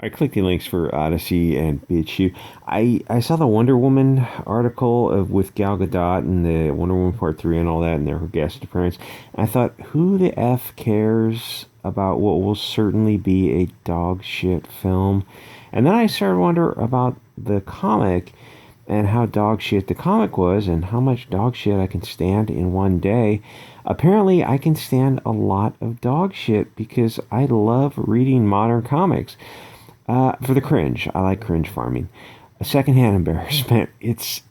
I clicked the links for Odysee and BitChute. I saw the Wonder Woman article with Gal Gadot and the Wonder Woman Part 3 and all that, and their guest appearance. I thought, who the F cares about what will certainly be a dog shit film? And then I started to wonder about the comic and how dog shit the comic was and how much dog shit I can stand in one day. Apparently, I can stand a lot of dog shit because I love reading modern comics. For the cringe, I like cringe farming. A secondhand embarrassment. It's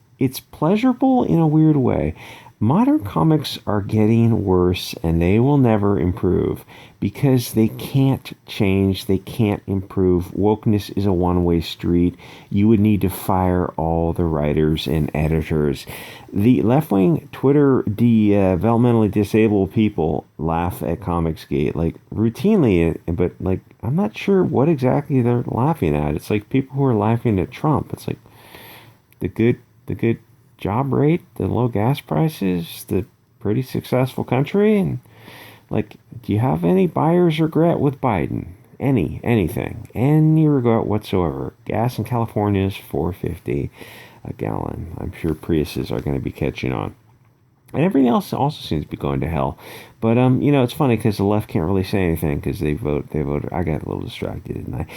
pleasurable in a weird way. Modern comics are getting worse and they will never improve because they can't change, they can't improve. Wokeness is a one-way street. You would need to fire all the writers and editors. The left-wing Twitter developmentally disabled people laugh at Comicsgate like routinely, but like I'm not sure what exactly they're laughing at. It's like people who are laughing at Trump. It's like the good job rate, the low gas prices, the pretty successful country, and like, do you have any buyer's regret with Biden? Anything, any regret whatsoever? Gas in California is $4.50 a gallon. I'm sure Priuses are going to be catching on. And everything else also seems to be going to hell. But, it's funny because the left can't really say anything because they vote. I got a little distracted, didn't I?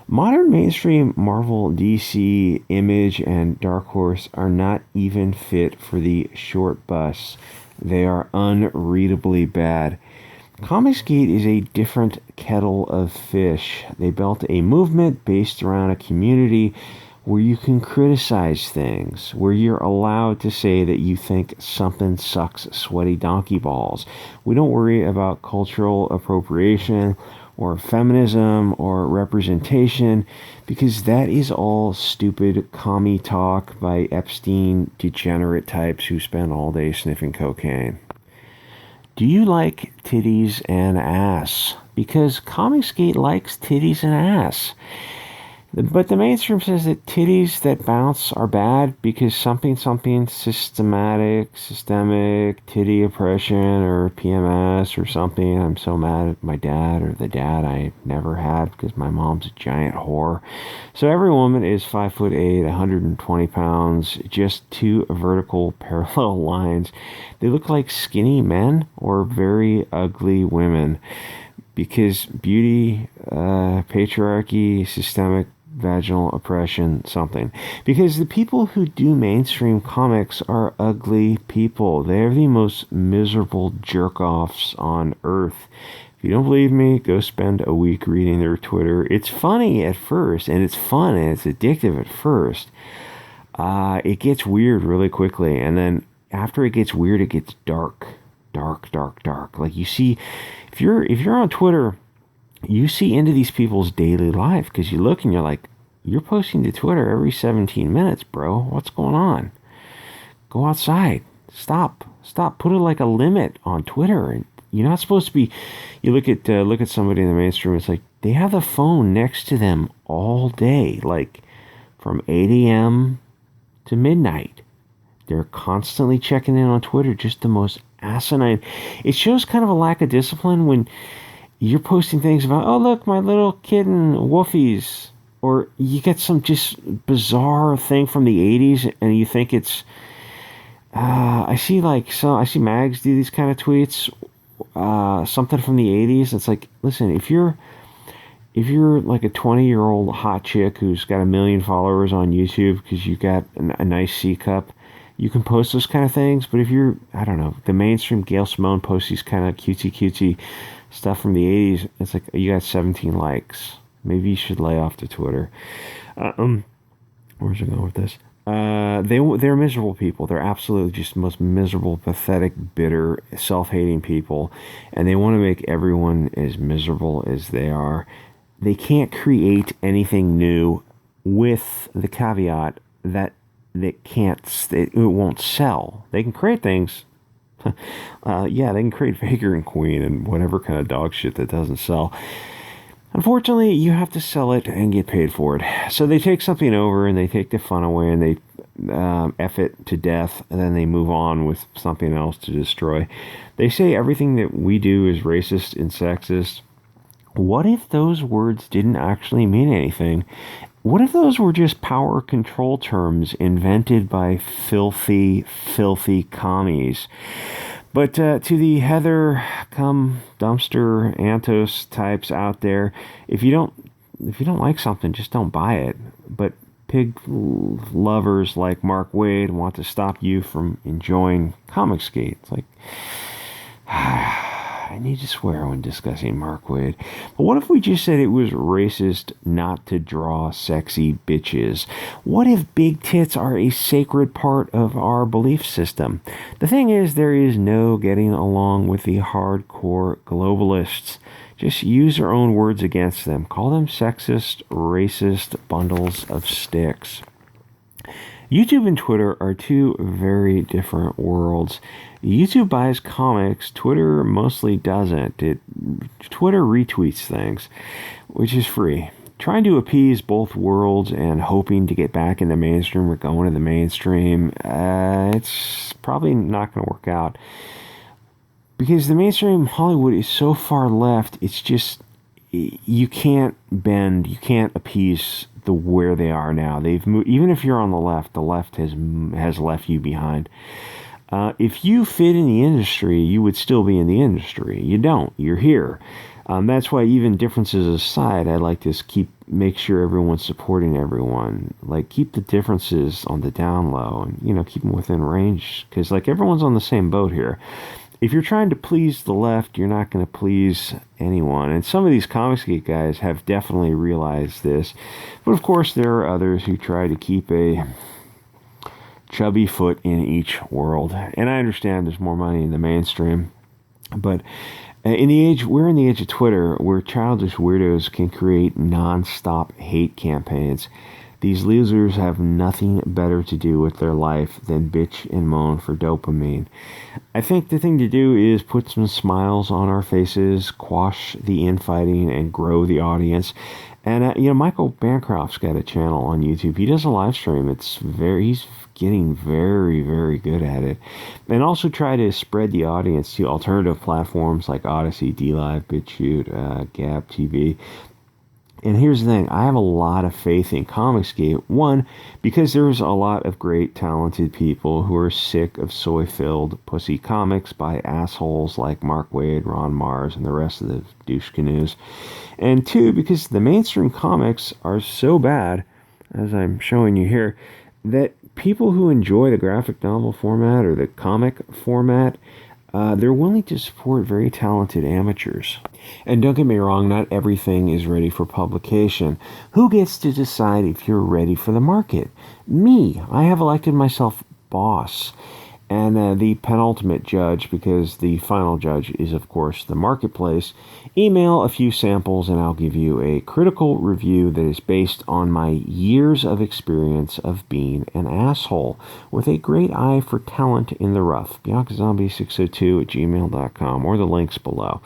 Modern mainstream Marvel, DC, Image, and Dark Horse are not even fit for the short bus. They are unreadably bad. Comicsgate is a different kettle of fish. They built a movement based around a community where you can criticize things, where you're allowed to say that you think something sucks sweaty donkey balls. We don't worry about cultural appropriation or feminism or representation because that is all stupid commie talk by Epstein degenerate types who spend all day sniffing cocaine. Do you like titties and ass? Because Comicsgate likes titties and ass. But the mainstream says that titties that bounce are bad because something systemic titty oppression or PMS or something. I'm so mad at my dad or the dad I never had because my mom's a giant whore. So every woman is 5'8", 120 pounds, just two vertical parallel lines. They look like skinny men or very ugly women because beauty, patriarchy, systemic vaginal oppression, something. Because the people who do mainstream comics are ugly people. They're the most miserable jerk-offs on earth. If you don't believe me, go spend a week reading their Twitter. It's funny at first, and it's fun, and it's addictive at first. It gets weird really quickly, and then after it gets weird, it gets dark. Like you see, if you're on Twitter, you see into these people's daily life because you look and you're like, you're posting to Twitter every 17 minutes, bro. What's going on? Go outside. Stop. Put it like a limit on Twitter. And you're not supposed to be. You look at somebody in the mainstream. It's like they have the phone next to them all day, like from 8 a.m. to midnight. They're constantly checking in on Twitter. Just the most asinine. It shows kind of a lack of discipline when you're posting things about, oh, look, my little kitten, woofies. Or you get some just bizarre thing from the 80s and you think it's, I see mags do these kind of tweets, something from the 80s. It's like, listen, if you're like a 20-year-old hot chick who's got 1 million followers on YouTube because you got a nice C cup, you can post those kind of things. But if you're, I don't know, the mainstream Gail Simone posts these kind of cutesy stuff from the 80s, it's like you got 17 likes. Maybe you should lay off to Twitter. Where's it going with this? They're miserable people. They're absolutely just the most miserable, pathetic, bitter, self-hating people, and they want to make everyone as miserable as they are. They can't create anything new with the caveat that it won't sell. They can create things. They can create Vagrant Queen and whatever kind of dog shit that doesn't sell. Unfortunately, you have to sell it and get paid for it. So they take something over and they take the fun away and they F it to death, and then they move on with something else to destroy. They say everything that we do is racist and sexist. What if those words didn't actually mean anything? What if those were just power control terms invented by filthy, filthy commies? But to the Heather come dumpster Antos types out there, if you don't like something, just don't buy it. But pig lovers like Mark Wade want to stop you from enjoying Comicsgate. It's like I need to swear when discussing Mark Wade. But what if we just said it was racist not to draw sexy bitches? What if big tits are a sacred part of our belief system? The thing is, there is no getting along with the hardcore globalists. Just use their own words against them. Call them sexist, racist bundles of sticks. YouTube and Twitter are two very different worlds. YouTube buys comics, Twitter mostly doesn't. Twitter retweets things, which is free. Trying to appease both worlds and hoping to get back in the mainstream or going to the mainstream, it's probably not going to work out. Because the mainstream Hollywood is so far left, it's just, you can't bend, you can't appease where they are now. They've moved. Even if you're on the left has left you behind. If you fit in the industry, you would still be in the industry. You don't. You're here. That's why, even differences aside, I like to make sure everyone's supporting everyone. Like, keep the differences on the down low, and keep them within range, because everyone's on the same boat here. If you're trying to please the left, you're not going to please anyone. And some of these Comicsgate guys have definitely realized this. But of course, there are others who try to keep a chubby foot in each world. And I understand there's more money in the mainstream. But we're in the age of Twitter, where childish weirdos can create non-stop hate campaigns. These losers have nothing better to do with their life than bitch and moan for dopamine. I think the thing to do is put some smiles on our faces, quash the infighting, and grow the audience. And, Michael Bancroft's got a channel on YouTube. He does a live stream. He's getting very, very good at it. And also try to spread the audience to alternative platforms like Odysee, DLive, BitChute, Gab TV. And here's the thing, I have a lot of faith in Comicsgate. One, because there's a lot of great, talented people who are sick of soy-filled pussy comics by assholes like Mark Wade, Ron Marz, and the rest of the douche canoes. And two, because the mainstream comics are so bad, as I'm showing you here, that people who enjoy the graphic novel format or the comic format, they're willing to support very talented amateurs. And don't get me wrong, not everything is ready for publication. Who gets to decide if you're ready for the market? Me. I have elected myself boss. And the penultimate judge, because the final judge is, of course, the marketplace. Email a few samples and I'll give you a critical review that is based on my years of experience of being an asshole, with a great eye for talent in the rough. BiancaZombie602@gmail.com, or the links below.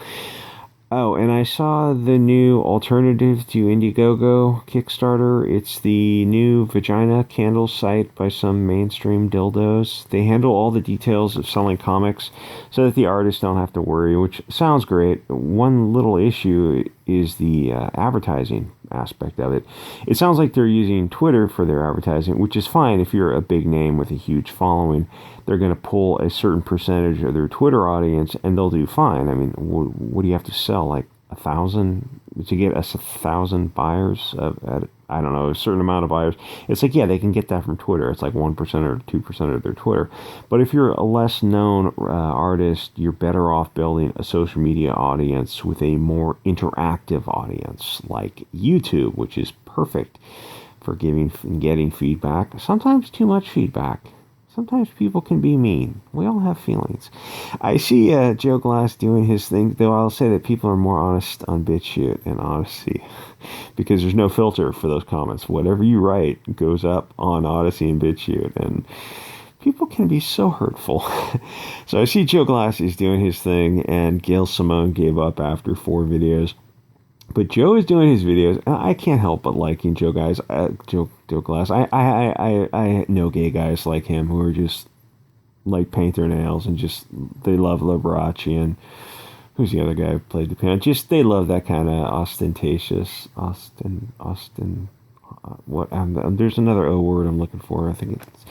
Oh, and I saw the new alternative to Indiegogo Kickstarter. It's the new vagina candle site by some mainstream dildos. They handle all the details of selling comics so that the artists don't have to worry, which sounds great. One little issue is the advertising aspect of it. It sounds like they're using Twitter for their advertising, which is fine if you're a big name with a huge following. They're going to pull a certain percentage of their Twitter audience, and they'll do fine. I mean, what do you have to sell? Like 1,000 to get us 1,000 buyers? I don't know, a certain amount of buyers. It's like, yeah, they can get that from Twitter. It's like 1% or 2% of their Twitter. But if you're a less known artist, you're better off building a social media audience with a more interactive audience, like YouTube, which is perfect for giving and getting feedback. Sometimes too much feedback. Sometimes people can be mean. We all have feelings. I see Joe Glass doing his thing, though I'll say that people are more honest on BitChute and Odysee, because there's no filter for those comments. Whatever you write goes up on Odysee and BitChute, and people can be so hurtful. So I see Joe Glass is doing his thing, and Gail Simone gave up after 4 videos. But Joe is doing his videos. I can't help but liking Joe Glass. I know gay guys like him who are just like paint their nails and just they love Liberace, and who's the other guy who played the piano? Just they love that kind of ostentatious, what? There's another O word I'm looking for. I think it's.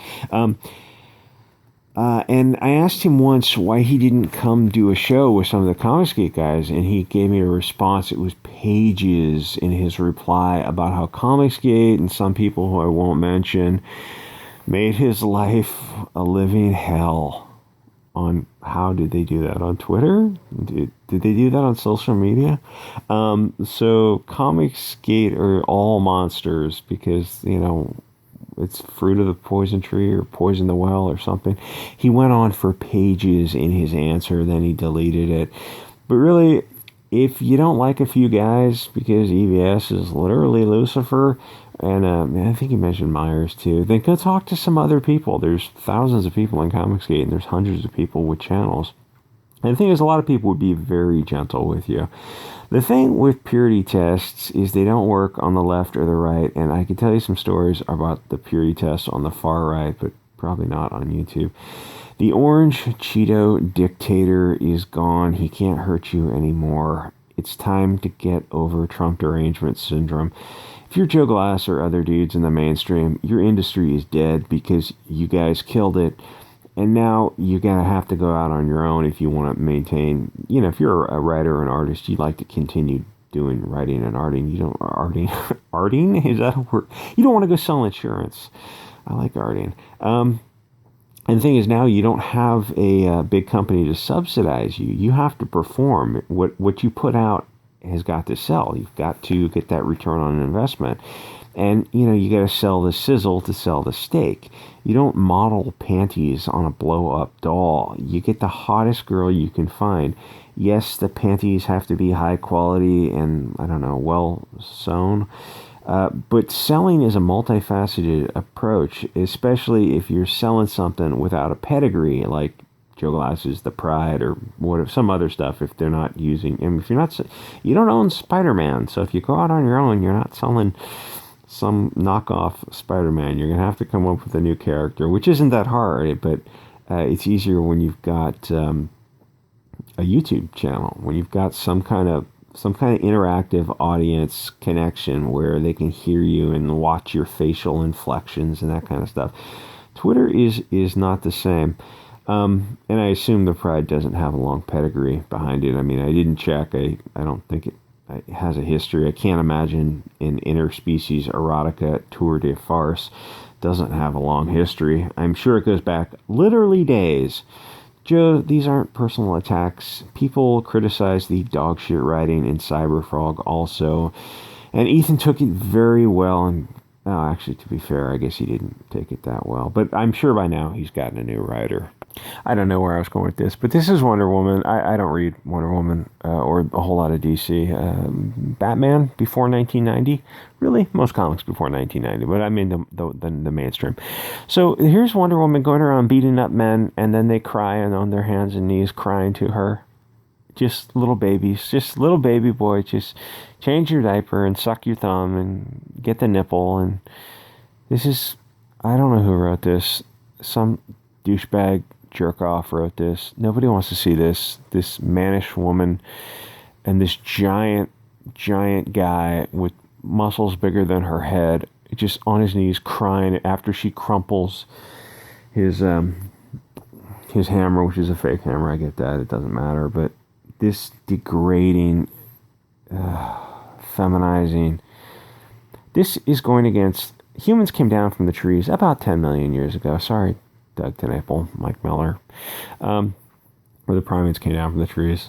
And I asked him once why he didn't come do a show with some of the Comicsgate guys, and he gave me a response. It was pages in his reply about how Comicsgate and some people who I won't mention made his life a living hell. On how did they do that? On Twitter? Did they do that on social media? So Comicsgate are all monsters because, it's fruit of the poison tree or poison the well or something. He went on for pages in his answer, then he deleted it. But really, if you don't like a few guys because EVS is literally Lucifer, and I think he mentioned Myers too, then go talk to some other people. There's thousands of people in Comicsgate, and there's hundreds of people with channels. And the thing is, a lot of people would be very gentle with you. The thing with purity tests is they don't work on the left or the right, and I can tell you some stories about the purity tests on the far right, but probably not on YouTube. The orange Cheeto dictator is gone. He can't hurt you anymore. It's time to get over Trump derangement syndrome. If you're Joe Glass or other dudes in the mainstream, your industry is dead because you guys killed it. And now you're going to have to go out on your own if you want to maintain, if you're a writer or an artist, you'd like to continue doing writing and arting. You don't, arting? Is that a word? You don't want to go sell insurance. I like arting. And the thing is, now you don't have a big company to subsidize you. You have to perform. What you put out has got to sell. You've got to get that return on investment. And, you got to sell the sizzle to sell the steak. You don't model panties on a blow-up doll. You get the hottest girl you can find. Yes, the panties have to be high quality and, well sewn. But selling is a multifaceted approach, especially if you're selling something without a pedigree, like Joe Glass's The Pride or some other stuff. If they're not using, if you're not, you don't own Spider-Man. So if you go out on your own, you're not selling some knockoff Spider-Man. You're going to have to come up with a new character, which isn't that hard, but it's easier when you've got a YouTube channel, when you've got some kind of interactive audience connection where they can hear you and watch your facial inflections and that kind of stuff. Twitter is not the same. And I assume The Pride doesn't have a long pedigree behind it. I mean, I didn't check. I don't think it has a history. I can't imagine an interspecies erotica tour de farce doesn't have a long history. I'm sure it goes back literally days. Joe, these aren't personal attacks. People criticize the dog shit writing in Cyberfrog also. And Ethan took it very well. And actually, to be fair, I guess he didn't take it that well. But I'm sure by now he's gotten a new writer. I don't know where I was going with this, but this is Wonder Woman. I don't read Wonder Woman or a whole lot of DC. Batman before 1990? Really? Most comics before 1990, but I mean the mainstream. So here's Wonder Woman going around beating up men, and then they cry and on their hands and knees crying to her. Just little babies, just little baby boy, just change your diaper and suck your thumb and get the nipple. And this is, I don't know who wrote this. Some douchebag jerk off wrote this. Nobody wants to see this mannish woman and this giant guy with muscles bigger than her head just on his knees crying after she crumples his hammer, which is a fake hammer. I get that, it doesn't matter, but this degrading, feminizing, this is going against humans. Came down from the trees about 10 million years ago. Sorry, Doug TenNapel, Mike Miller, where the primates came down from the trees.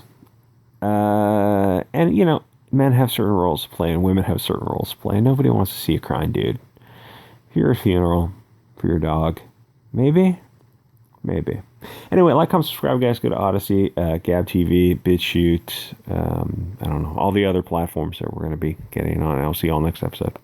And, men have certain roles to play and women have certain roles to play. And nobody wants to see a crying dude. If you're at a funeral for your dog, maybe. Anyway, like, comment, subscribe, guys. Go to Odysee, Gab TV, BitChute, I don't know, all the other platforms that we're going to be getting on. I'll see you all next episode.